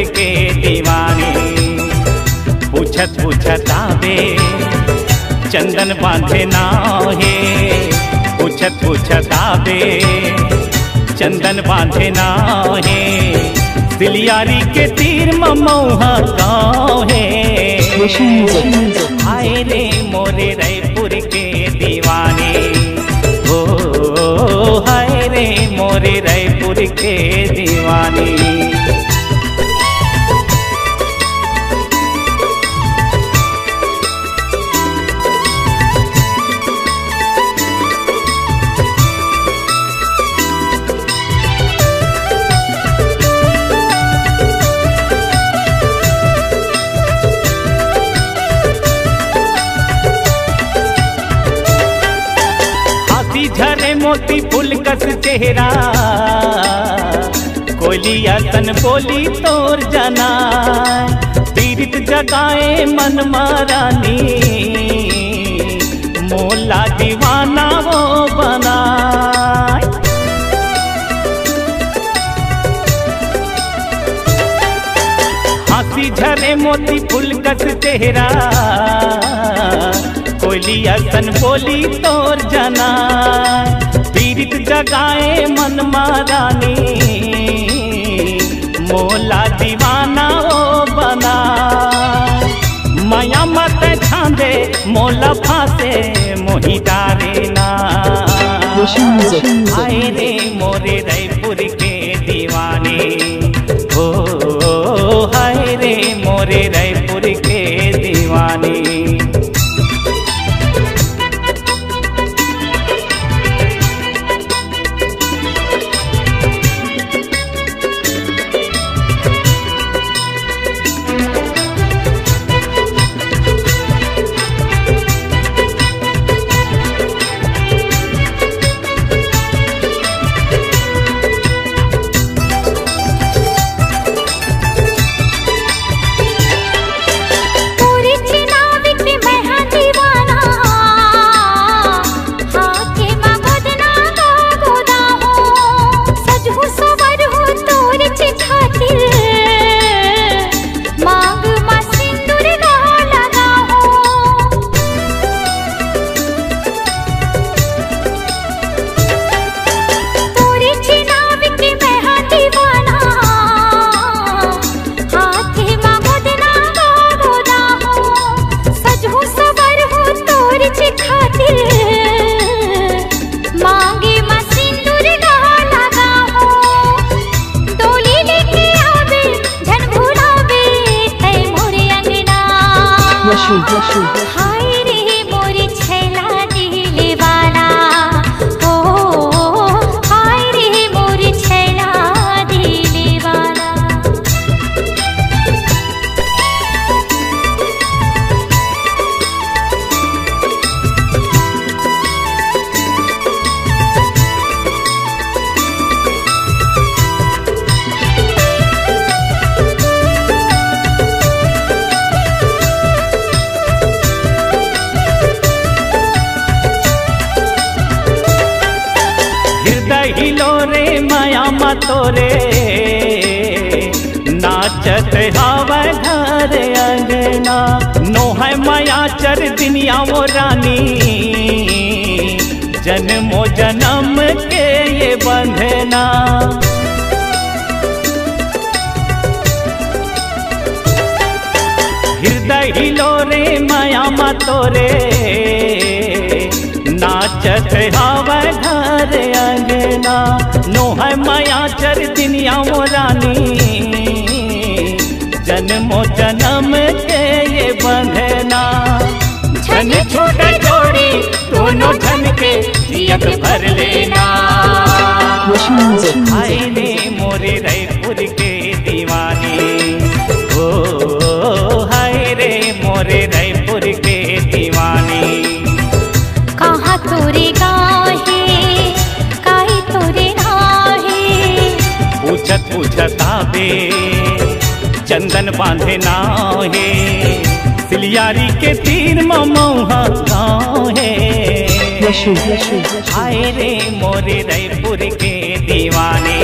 के दीवानी। पूछत पूछत आवे चंदन बांधे नाहे, पूछत पूछत आवे चंदन बांधे नाहे। दिलियारी के तीर ममौहा गाँव है। हाय रे मोरे रायपुर के दीवाने, ओ हाय रे मोरे रायपुर के दीवाने। झरे मोती फूल कस चेहरा, कोयलिया तन बोली तोर जाना। पीड़ित जगाए मन मारानी, मोला दीवाना वो बना। हाथी झरे मोती फूल कस चेहरा, कोयलिया तन बोली तोर जाना। पीड़ित जगाए मन मारानी, मोला दीवाना ओ बना। माया मत छांदे मोला फांसे, मोही डारे ना। हाय रे मोरे रायपुर के दीवाने, ओ हाय रे मोरे रायपुर के दीवाने। हाय रे मोरे छैला दिले वाला, ओ हाय रे मोरे छैला दिले वाला। हिलो रे माया तोरे, नाचत हावे घर अंगना। नो है माया चर दुनिया वो रानी, जन्मो जन्म के ये बंधना। हृदय हिलो रे माया तोरे, नाचत हावे घर अंगना। नो है माया चर दुनिया वो रानी, जन्मो जन्म के ये बंधना। झन छोटे जोड़ी दोनों झन के जियत भर लेना। हाय रे मोरे रायपुर के दीवाने, ओ हाय रे मोरे रायपुर के दीवाने। कहाँ तोरे गाँव है, काहे तोरे नाव है। पूछत पूछत आवे चंदन बांधे नाव है। सिलियारी के तीर ममौहा गाँव है। हाय रे मोरे रायपुर के दीवाने।